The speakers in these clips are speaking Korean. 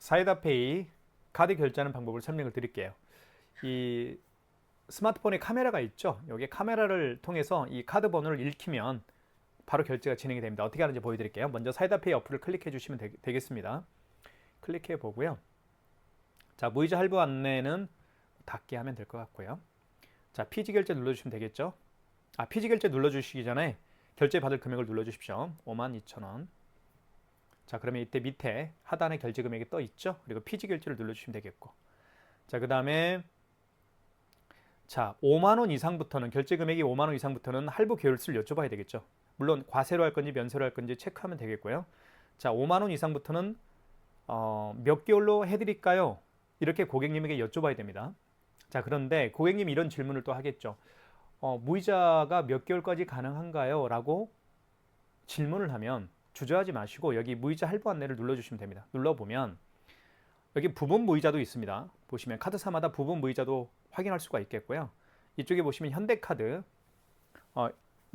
사이다페이 카드 결제하는 방법을 설명을 드릴게요. 이 스마트폰에 카메라가 있죠. 여기 카메라를 통해서 이 카드 번호를 읽히면 바로 결제가 진행이 됩니다. 어떻게 하는지 보여드릴게요. 먼저 사이다페이 어플을 클릭해 주시면 되겠습니다. 클릭해 보고요. 자, 무이자 할부 안내는 닫게 하면 될 것 같고요. 자, 피지 결제 눌러주시면 되겠죠. 피지 결제 눌러주시기 전에 결제 받을 금액을 눌러주십시오. 52,000원. 자, 그러면 이때 밑에 하단에 결제 금액이 떠 있죠. 그리고 피지 결제를 눌러주시면 되겠고. 자, 그 다음에 자, 5만 원 이상부터는 결제 금액이 5만 원 이상부터는 할부 계열수를 여쭤봐야 되겠죠. 물론 과세로 할 건지 면세로 할 건지 체크하면 되겠고요. 자, 5만 원 이상부터는 몇 개월로 해드릴까요? 이렇게 고객님에게 여쭤봐야 됩니다. 자, 그런데 고객님이 이런 질문을 또 하겠죠. 무이자가 몇 개월까지 가능한가요? 라고 질문을 하면 주저하지 마시고 여기 무이자 할부 안내를 눌러주시면 됩니다. 눌러보면 여기 부분 무이자도 있습니다. 보시면 카드사마다 부분 무이자도 확인할 수가 있겠고요. 이쪽에 보시면 현대카드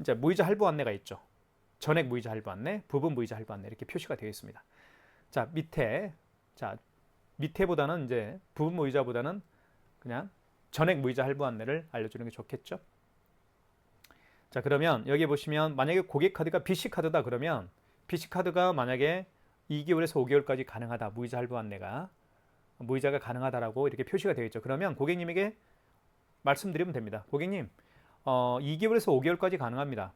이제 무이자 할부 안내가 있죠. 전액 무이자 할부 안내, 부분 무이자 할부 안내 이렇게 표시가 되어 있습니다. 자, 밑에보다는 이제 부분 무이자보다는 그냥 전액 무이자 할부 안내를 알려주는 게 좋겠죠. 자, 그러면 여기 보시면 만약에 고객 카드가 BC 카드다 그러면 BC 카드가 만약에 2개월에서 5개월까지 가능하다. 무이자 할부 안내가 무이자가 가능하다라고 이렇게 표시가 되어 있죠. 그러면 고객님에게 말씀드리면 됩니다. 고객님, 2개월에서 5개월까지 가능합니다.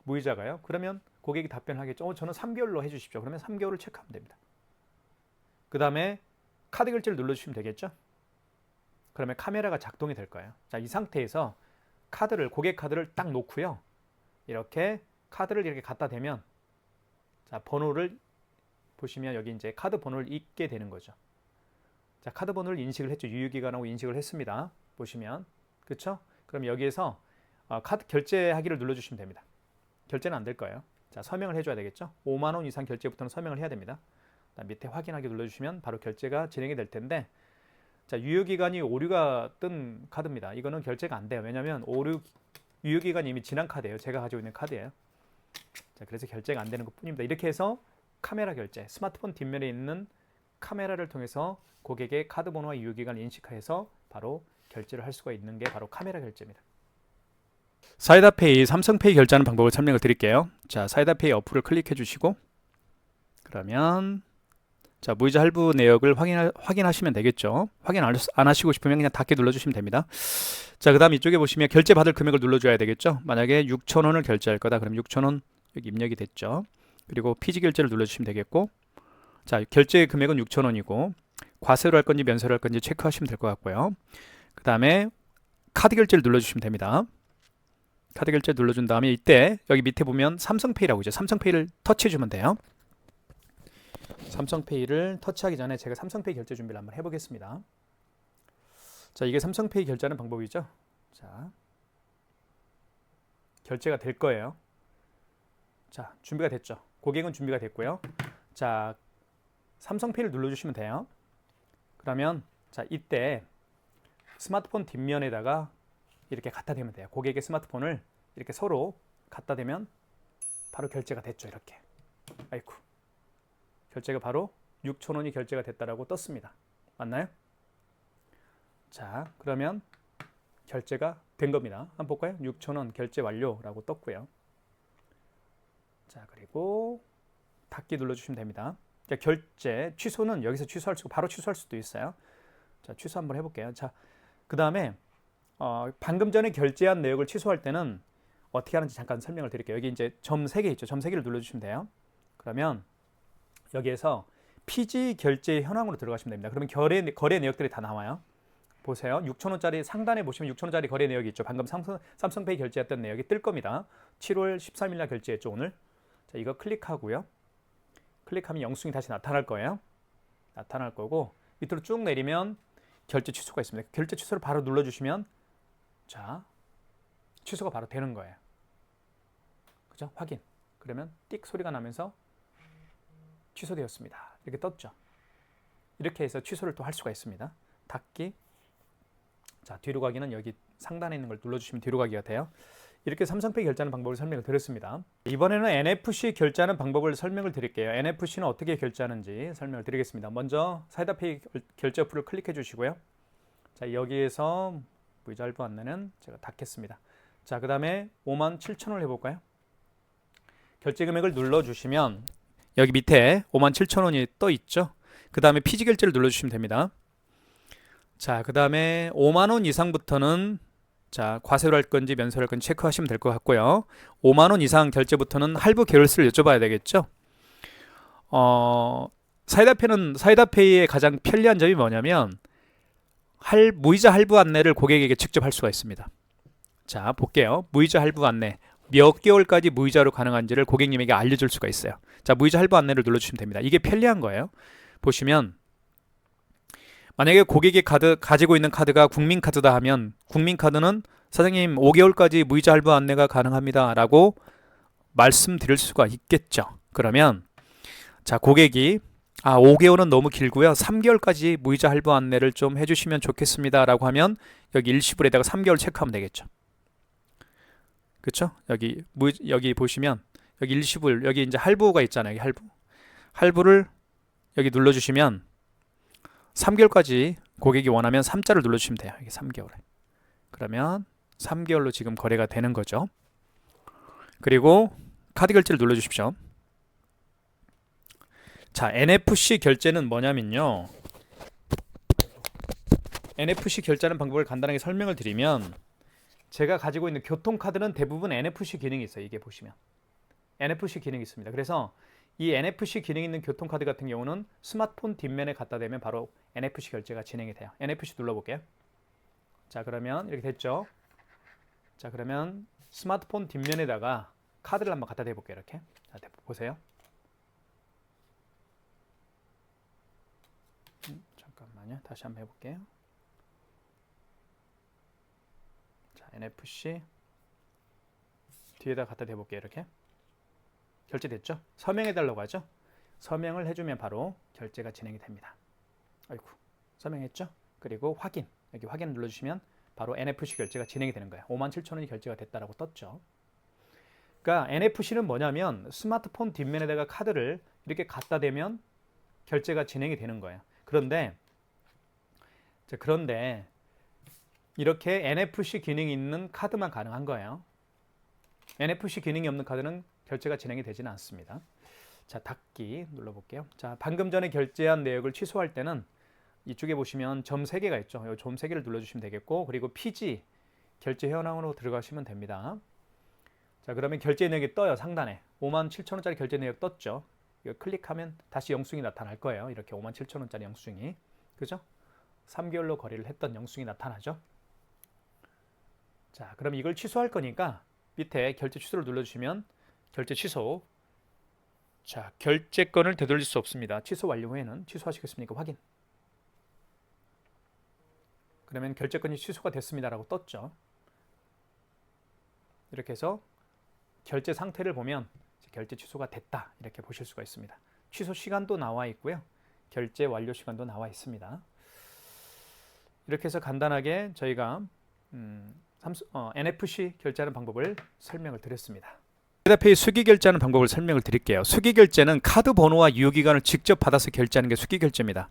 무이자가요. 그러면 고객이 답변하겠죠. 저는 3개월로 해주십시오. 그러면 3개월을 체크하면 됩니다. 그 다음에 카드 결제를 눌러주시면 되겠죠. 그러면 카메라가 작동이 될 거예요. 자, 이 상태에서 고객 카드를 딱 놓고요. 이렇게 카드를 이렇게 갖다 대면 자, 번호를 보시면 여기 이제 카드 번호를 읽게 되는 거죠. 자, 카드 번호를 인식을 했죠. 유효기간하고 인식을 했습니다. 보시면 그렇죠? 그럼 여기에서 카드 결제하기를 눌러주시면 됩니다. 결제는 안 될 거예요. 자, 서명을 해줘야 되겠죠. 5만 원 이상 결제부터는 서명을 해야 됩니다. 밑에 확인하기 눌러주시면 바로 결제가 진행이 될 텐데 자, 유효기간이 오류가 뜬 카드입니다. 이거는 결제가 안 돼요. 왜냐하면 유효기간이 이미 지난 카드예요. 제가 가지고 있는 카드예요. 자, 그래서 결제가 안 되는 것 뿐입니다. 이렇게 해서 카메라 결제, 스마트폰 뒷면에 있는 카메라를 통해서 고객의 카드 번호와 유효기간을 인식해서 바로 결제를 할 수가 있는 게 바로 카메라 결제입니다. 사이다페이, 삼성페이 결제하는 방법을 설명을 드릴게요. 자, 사이다페이 어플을 클릭해 주시고 그러면 자, 무이자 할부 내역을 확인하시면 되겠죠. 확인 안 하시고 싶으면 그냥 닫게 눌러주시면 됩니다. 자, 그 다음 이쪽에 보시면 결제 받을 금액을 눌러줘야 되겠죠. 만약에 6,000원을 결제할 거다. 그럼 6,000원 여기 입력이 됐죠. 그리고 피지 결제를 눌러주시면 되겠고 자, 결제 금액은 6,000원이고 과세로 할 건지 면세로 할 건지 체크하시면 될 것 같고요. 그 다음에 카드 결제를 눌러주시면 됩니다. 카드 결제 눌러준 다음에 이때 여기 밑에 보면 삼성페이라고 있죠. 삼성페이를 터치해주면 돼요. 삼성페이를 터치하기 전에 제가 삼성페이 결제 준비를 한번 해보겠습니다. 자, 이게 삼성페이 결제하는 방법이죠. 자, 결제가 될 거예요. 자, 준비가 됐죠. 고객은 준비가 됐고요. 자, 삼성페이를 눌러주시면 돼요. 그러면 자, 이때 스마트폰 뒷면에다가 이렇게 갖다 대면 돼요. 고객의 스마트폰을 이렇게 서로 갖다 대면 바로 결제가 됐죠. 이렇게. 아이쿠. 결제가 바로 6,000원이 결제가 됐다라고 떴습니다. 맞나요? 자, 그러면 결제가 된 겁니다. 한번 볼까요? 6,000원 결제 완료라고 떴고요. 자, 그리고 닫기 눌러주시면 됩니다. 자, 결제 취소는 여기서 취소할 수 바로 취소할 수도 있어요. 자, 취소 한번 해볼게요. 자, 그 다음에 방금 전에 결제한 내역을 취소할 때는 어떻게 하는지 잠깐 설명을 드릴게요. 여기 이제 점 3개 있죠. 점 3개를 눌러주시면 돼요. 그러면 여기에서 피지 결제 현황으로 들어가시면 됩니다. 그러면 거래 내역들이 다 나와요. 보세요. 6,000원짜리 상단에 보시면 6,000원짜리 거래 내역이 있죠. 방금 삼성페이 결제했던 내역이 뜰 겁니다. 7월 13일 날 결제했죠. 오늘. 자, 이거 클릭하고요. 클릭하면 영수증이 다시 나타날 거예요. 나타날 거고 밑으로 쭉 내리면 결제 취소가 있습니다. 결제 취소를 바로 눌러주시면 자, 취소가 바로 되는 거예요. 그죠? 확인. 그러면 띡 소리가 나면서 취소되었습니다. 이렇게 떴죠. 이렇게 해서 취소를 또 할 수가 있습니다. 닫기. 자, 뒤로 가기는 여기 상단에 있는 걸 눌러주시면 뒤로 가기가 돼요. 이렇게 삼성페이 결제하는 방법을 설명을 드렸습니다. 이번에는 NFC 결제하는 방법을 설명을 드릴게요. NFC는 어떻게 결제하는지 설명을 드리겠습니다. 먼저 사이다페이 결제 어플을 클릭해 주시고요. 자, 여기에서 무이자 할부 안내는 제가 닫겠습니다. 자, 그 다음에 57,000원을 해볼까요? 결제 금액을 눌러주시면 여기 밑에 57,000원이 떠 있죠. 그 다음에 피지 결제를 눌러주시면 됩니다. 자, 그 다음에 5만원 이상부터는 자, 과세로 할 건지 면세로 할 건지 체크하시면 될 것 같고요. 5만원 이상 결제부터는 할부 계열수를 여쭤봐야 되겠죠. 사이다페이의 가장 편리한 점이 뭐냐면 무이자 할부 안내를 고객에게 직접 할 수가 있습니다. 자, 볼게요. 무이자 할부 안내 몇 개월까지 무이자로 가능한지를 고객님에게 알려줄 수가 있어요. 자, 무이자 할부 안내를 눌러주시면 됩니다. 이게 편리한 거예요. 보시면 만약에 고객이 가지고 있는 카드가 국민카드다 하면 국민카드는 사장님 5개월까지 무이자 할부 안내가 가능합니다 라고 말씀드릴 수가 있겠죠. 그러면 자, 고객이 5개월은 너무 길고요. 3개월까지 무이자 할부 안내를 좀 해주시면 좋겠습니다 라고 하면 여기 일시불에다가 3개월 체크하면 되겠죠. 그쵸? 여기 보시면 여기 일시불 여기 이제 할부가 있잖아요. 여기 할부를 여기 눌러주시면 3개월까지 고객이 원하면 3자를 눌러주시면 돼요. 이게 3개월에. 그러면 3개월로 지금 거래가 되는 거죠. 그리고 카드 결제를 눌러주십시오. 자, NFC 결제는 뭐냐면요. NFC 결제하는 방법을 간단하게 설명을 드리면 제가 가지고 있는 교통카드는 대부분 NFC 기능이 있어요. 이게 보시면 NFC 기능이 있습니다. 그래서 이 NFC 기능이 있는 교통카드 같은 경우는 스마트폰 뒷면에 갖다 대면 바로 NFC 결제가 진행이 돼요. NFC 눌러볼게요. 자, 그러면 이렇게 됐죠. 자, 그러면 스마트폰 뒷면에다가 카드를 한번 갖다 대볼게요. 이렇게. 자, 보세요. 잠깐만요. 다시 한번 해볼게요. 자, NFC 뒤에다 갖다 대볼게요. 이렇게. 결제됐죠? 서명해달라고 하죠? 서명을 해주면 바로 결제가 진행이 됩니다. 아이고, 서명했죠? 그리고 확인, 여기 확인 눌러주시면 바로 NFC 결제가 진행이 되는 거예요. 57,000원이 결제가 됐다라고 떴죠. 그러니까 NFC는 뭐냐면 스마트폰 뒷면에다가 카드를 이렇게 갖다 대면 결제가 진행이 되는 거예요. 그런데 이렇게 NFC 기능이 있는 카드만 가능한 거예요. NFC 기능이 없는 카드는 결제가 진행이 되지는 않습니다. 자, 닫기 눌러볼게요. 자, 방금 전에 결제한 내역을 취소할 때는 이쪽에 보시면 점 3개가 있죠. 이 점 3개를 눌러주시면 되겠고, 그리고 피지 결제 현황으로 들어가시면 됩니다. 자, 그러면 결제 내역이 떠요. 상단에 57,000원짜리 결제 내역 떴죠. 이거 클릭하면 다시 영수증이 나타날 거예요. 이렇게 57,000원짜리 영수증이, 그죠? 3개월로 거래를 했던 영수증이 나타나죠. 자, 그럼 이걸 취소할 거니까 밑에 결제 취소를 눌러주시면 결제 취소. 자, 결제권을 되돌릴 수 없습니다. 취소 완료 후에는 취소하시겠습니까? 확인. 그러면 결제권이 취소가 됐습니다라고 떴죠. 이렇게 해서 결제 상태를 보면 결제 취소가 됐다 이렇게 보실 수가 있습니다. 취소 시간도 나와 있고요. 결제 완료 시간도 나와 있습니다. 이렇게 해서 간단하게 저희가 NFC 결제하는 방법을 설명을 드렸습니다. 사이다페이 수기 결제하는 방법을 설명을 드릴게요. 수기 결제는 카드 번호와 유효기간을 직접 받아서 결제하는 게 수기 결제입니다.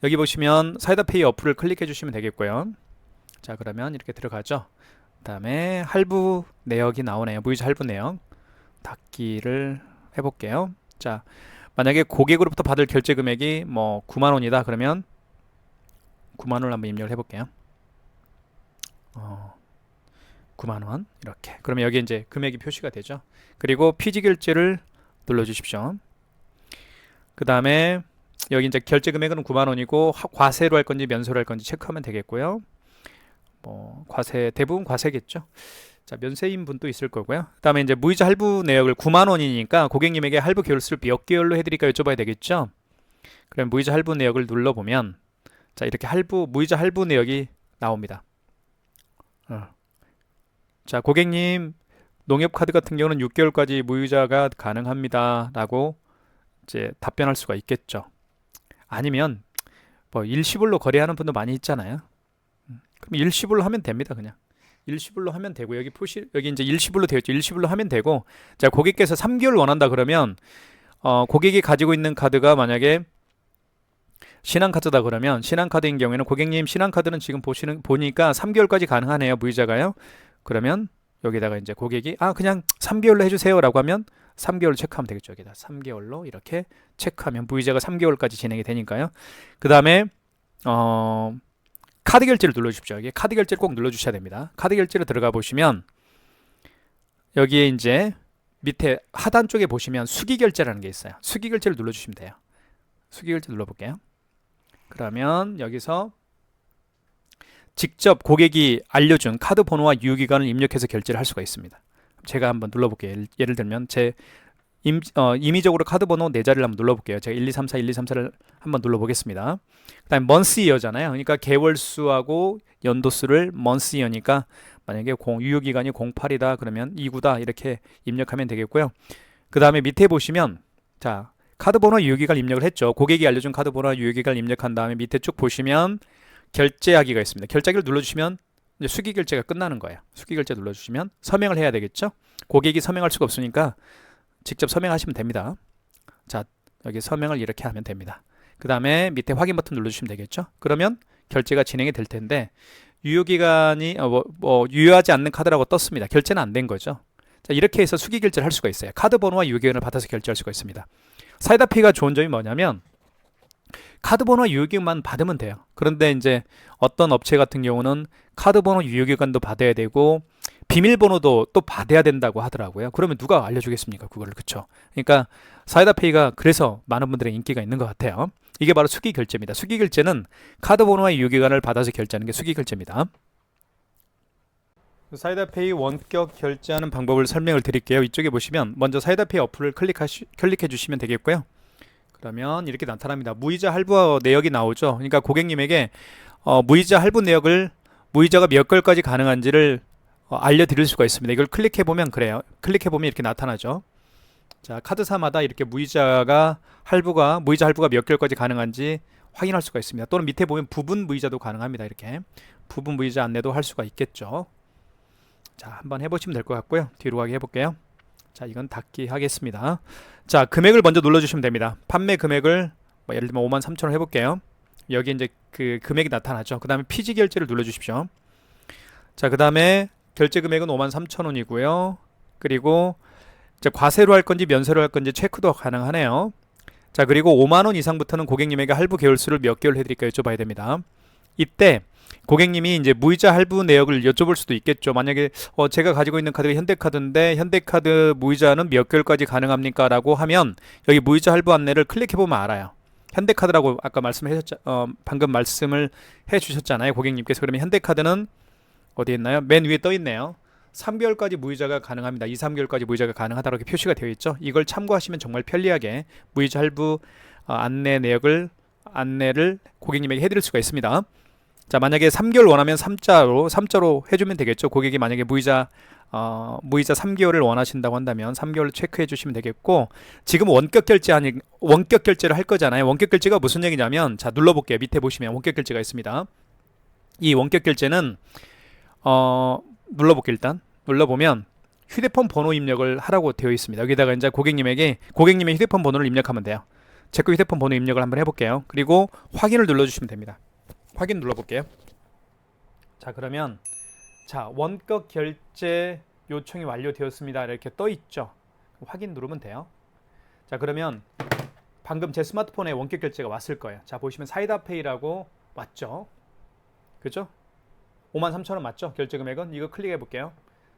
여기 보시면 사이다페이 어플을 클릭해 주시면 되겠고요. 자, 그러면 이렇게 들어가죠. 그 다음에 할부 내역이 나오네요. 무이자 할부 내역. 닫기를 해볼게요. 자, 만약에 고객으로부터 받을 결제 금액이 뭐 9만원이다 그러면 9만원을 한번 입력을 해볼게요. 9만원 이렇게. 그러면 여기 이제 금액이 표시가 되죠. 그리고 피지 결제를 눌러주십시오. 그 다음에 여기 이제 결제 금액은 9만원이고 과세로 할 건지 면세로 할 건지 체크하면 되겠고요. 뭐 대부분 과세겠죠. 자, 면세인 분도 있을 거고요. 그 다음에 이제 무이자 할부 내역을 9만원이니까 고객님에게 할부 계열수를 몇 개월로 해드릴까 여쭤봐야 되겠죠. 그럼 무이자 할부 내역을 눌러보면 자, 이렇게 무이자 할부 내역이 나옵니다. 자, 고객님 농협카드 같은 경우는 6개월까지 무이자가 가능합니다 라고 이제 답변할 수가 있겠죠. 아니면 뭐 일시불로 거래하는 분도 많이 있잖아요. 그럼 일시불로 하면 됩니다. 그냥 일시불로 하면 되고 여기 여기 이제 일시불로 되어 있죠. 일시불로 하면 되고 자 고객께서 3개월 원한다 그러면 고객이 가지고 있는 카드가 만약에 신한카드다 그러면 신한카드인 경우에는 고객님 신한카드는 지금 보니까 3개월까지 가능하네요. 무이자가요. 그러면 여기다가 이제 고객이 그냥 3개월로 해주세요라고 하면 3개월 체크하면 되겠죠. 여기다 3개월로 이렇게 체크하면 무이자가 3개월까지 진행이 되니까요. 그 다음에 카드 결제를 눌러주십시오. 여기 카드 결제를 꼭 눌러주셔야 됩니다. 카드 결제로 들어가 보시면 여기에 이제 밑에 하단 쪽에 보시면 수기 결제라는 게 있어요. 수기 결제를 눌러주시면 돼요. 수기 결제 눌러볼게요. 그러면 여기서 직접 고객이 알려준 카드 번호와 유효기간을 입력해서 결제를 할 수가 있습니다. 제가 한번 눌러볼게요. 예를 들면 제 임의적으로 카드 번호 4자리를 한번 눌러볼게요. 제가 1234, 1234를 한번 눌러보겠습니다. 그 다음에 month year잖아요. 그러니까 개월수하고 연도수를 month year니까 만약에 유효기간이 08이다 그러면 29다 이렇게 입력하면 되겠고요. 그 다음에 밑에 보시면 자 카드 번호 유효기간 입력을 했죠. 고객이 알려준 카드 번호 유효기간 입력한 다음에 밑에 쭉 보시면 결제하기가 있습니다. 결제하기를 눌러주시면 이제 수기 결제가 끝나는 거예요. 수기 결제 눌러주시면 서명을 해야 되겠죠. 고객이 서명할 수가 없으니까 직접 서명하시면 됩니다. 자 여기 서명을 이렇게 하면 됩니다. 그 다음에 밑에 확인 버튼 눌러주시면 되겠죠. 그러면 결제가 진행이 될 텐데 유효기간이 유효하지 않는 카드라고 떴습니다. 결제는 안 된 거죠. 자 이렇게 해서 수기 결제를 할 수가 있어요. 카드 번호와 유효기간을 받아서 결제할 수가 있습니다. 사이다페이가 좋은 점이 뭐냐면 카드 번호와 유효기간만 받으면 돼요. 그런데 이제 어떤 업체 같은 경우는 카드 번호 유효기간도 받아야 되고 비밀번호도 또 받아야 된다고 하더라고요. 그러면 누가 알려주겠습니까? 그거를. 그쵸? 그러니까 사이다페이가 그래서 많은 분들의 인기가 있는 것 같아요. 이게 바로 수기 결제입니다. 수기 결제는 카드 번호와 유효기간을 받아서 결제하는 게 수기 결제입니다. 사이다페이 원격 결제하는 방법을 설명을 드릴게요. 이쪽에 보시면 먼저 사이다페이 어플을 클릭해 주시면 되겠고요. 그러면 이렇게 나타납니다. 무이자 할부 내역이 나오죠. 그러니까 고객님에게 무이자 할부 내역을 무이자가 몇 개월까지 가능한지를 알려드릴 수가 있습니다. 이걸 클릭해보면 그래요. 클릭해보면 이렇게 나타나죠. 자, 카드사마다 이렇게 무이자 할부가 몇 개월까지 가능한지 확인할 수가 있습니다. 또는 밑에 보면 부분 무이자도 가능합니다. 이렇게 부분 무이자 안내도 할 수가 있겠죠. 자, 한번 해보시면 될 것 같고요. 뒤로 가게 해볼게요. 자, 이건 닫기 하겠습니다. 자, 금액을 먼저 눌러주시면 됩니다. 판매 금액을 예를 들면 53,000원 해볼게요. 여기 이제 그 금액이 나타나죠. 그 다음에 피지 결제를 눌러주십시오. 자, 그 다음에 결제 금액은 53,000원이고요. 그리고 이제 과세로 할 건지 면세로 할 건지 체크도 가능하네요. 자, 그리고 5만원 이상부터는 고객님에게 할부 개월수를 몇 개월 해드릴까 여쭤봐야 됩니다. 이때 고객님이 이제 무이자 할부 내역을 여쭤볼 수도 있겠죠. 만약에 제가 가지고 있는 카드가 현대카드인데 현대카드 무이자는 몇 개월까지 가능합니까? 라고 하면 여기 무이자 할부 안내를 클릭해보면 알아요. 현대카드라고 아까 방금 말씀을 해주셨잖아요. 고객님께서. 그러면 현대카드는 어디 있나요? 맨 위에 떠 있네요. 3개월까지 무이자가 가능합니다. 2, 3개월까지 무이자가 가능하다고 표시가 되어 있죠. 이걸 참고하시면 정말 편리하게 무이자 할부 안내를 고객님에게 해드릴 수가 있습니다. 자, 만약에 3개월 원하면 3자로 해주면 되겠죠. 고객이 만약에 무이자 3개월을 원하신다고 한다면 3개월로 체크해 주시면 되겠고, 지금 원격 결제를 할 거잖아요. 원격 결제가 무슨 얘기냐면, 자, 눌러볼게요. 밑에 보시면 원격 결제가 있습니다. 이 원격 결제는 눌러볼게요. 일단 눌러보면 휴대폰 번호 입력을 하라고 되어 있습니다. 여기다가 이제 고객님의 휴대폰 번호를 입력하면 돼요. 제 거 휴대폰 번호 입력을 한번 해볼게요. 그리고 확인을 눌러주시면 됩니다. 확인 눌러볼게요. 자, 그러면 원격 결제 요청이 완료되었습니다. 이렇게 떠 있죠. 확인 누르면 돼요. 자, 그러면 방금 제 스마트폰에 원격 결제가 왔을 거예요. 자, 보시면 사이다페이라고 왔죠. 그죠? 53,000원 맞죠? 결제 금액은. 이거 클릭해 볼게요.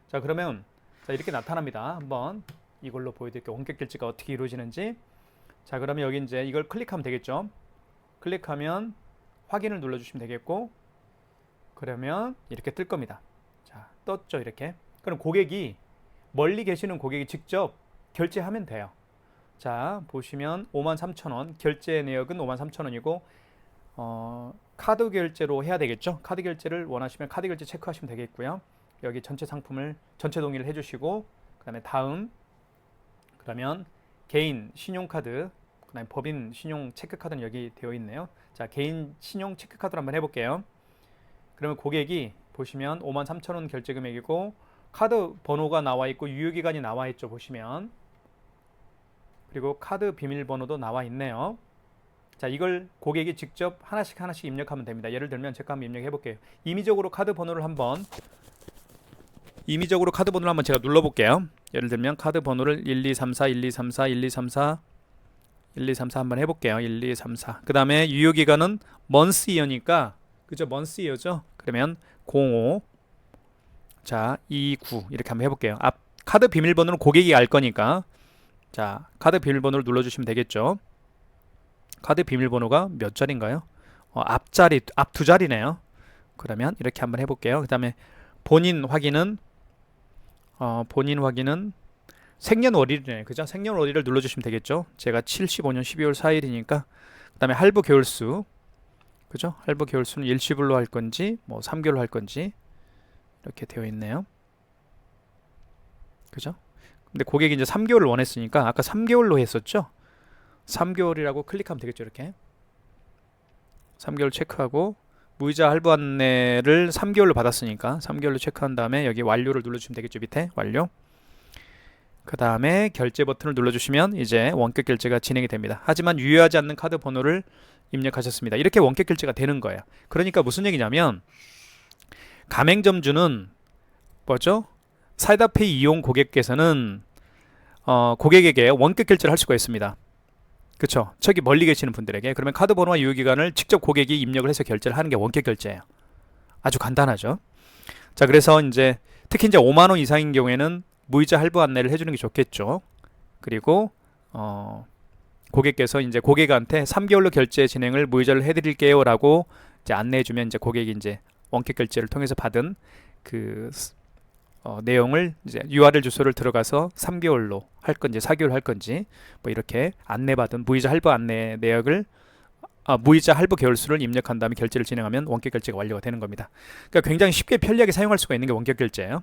자, 그러면 이렇게 나타납니다. 한번 이걸로 보여드릴게요. 원격 결제가 어떻게 이루어지는지. 자, 그러면 여기 이제 이걸 클릭하면 되겠죠. 클릭하면 확인을 눌러주시면 되겠고, 그러면 이렇게 뜰 겁니다. 자, 떴죠. 이렇게. 그럼 멀리 계시는 고객이 직접 결제하면 돼요. 자, 보시면 53,000원, 결제 내역은 53,000원이고 카드 결제로 해야 되겠죠. 카드 결제를 원하시면 카드 결제 체크하시면 되겠고요. 여기 전체 상품을 전체 동의를 해주시고, 그 다음에 다음, 그러면 개인 신용카드, 그 다음에 법인 신용 체크카드는 여기 되어 있네요. 자, 개인 신용 체크카드로 한번 해볼게요. 그러면 고객이 보시면 53,000원 결제 금액이고 카드 번호가 나와 있고 유효기간이 나와 있죠. 보시면. 그리고 카드 비밀번호도 나와 있네요. 자, 이걸 고객이 직접 하나씩 입력하면 됩니다. 예를 들면 제가 한번 입력해 볼게요. 임의적으로 카드 번호를 한번 제가 눌러 볼게요. 예를 들면 카드 번호를 1234 1234 1234 1234 한번 해 볼게요. 1234. 그다음에 유효 기간은 month year니까 그죠? month year죠? 그러면 05 자, 29 이렇게 한번 해 볼게요. 카드 비밀번호는 고객이 알 거니까 자, 카드 비밀번호를 눌러 주시면 되겠죠. 카드 비밀번호가 몇 자리인가요? 앞 두 자리네요. 그러면 이렇게 한번 해볼게요. 그 다음에 본인 확인은 생년월일이네요. 그죠? 생년월일을 눌러주시면 되겠죠. 제가 75년 12월 4일이니까 그 다음에 할부 개월수 그죠? 할부 개월수는 일시불로 할 건지 뭐 3개월로 할 건지 이렇게 되어 있네요. 그죠? 근데 고객이 이제 3개월을 원했으니까 아까 3개월로 했었죠? 3개월이라고 클릭하면 되겠죠. 이렇게 3개월 체크하고 무이자 할부 안내를 3개월로 받았으니까 3개월로 체크한 다음에 여기 완료를 눌러주시면 되겠죠. 밑에 완료. 그 다음에 결제 버튼을 눌러주시면 이제 원격 결제가 진행이 됩니다. 하지만 유효하지 않는 카드 번호를 입력하셨습니다. 이렇게 원격 결제가 되는 거예요. 그러니까 무슨 얘기냐면 가맹점주는 뭐죠? 사이다페이 이용 고객께서는 고객에게 원격 결제를 할 수가 있습니다. 그쵸? 저기 멀리 계시는 분들에게 그러면 카드 번호와 유효기간을 직접 고객이 입력을 해서 결제를 하는 게 원격 결제예요. 아주 간단하죠. 자, 그래서 이제 특히 이제 5만 원 이상인 경우에는 무이자 할부 안내를 해주는 게 좋겠죠. 그리고 고객께서 이제 고객한테 3개월로 결제 진행을 무이자를 해드릴게요라고 이제 안내해주면 이제 고객이 이제 원격 결제를 통해서 받은 그 내용을 이제 URL 주소를 들어가서 3개월로 할 건지 4개월 할 건지 뭐 이렇게 안내받은 무이자 할부 안내 내역을 무이자 할부 개월수를 입력한 다음에 결제를 진행하면 원격 결제가 완료가 되는 겁니다. 그러니까 굉장히 쉽게 편리하게 사용할 수가 있는 게 원격 결제예요.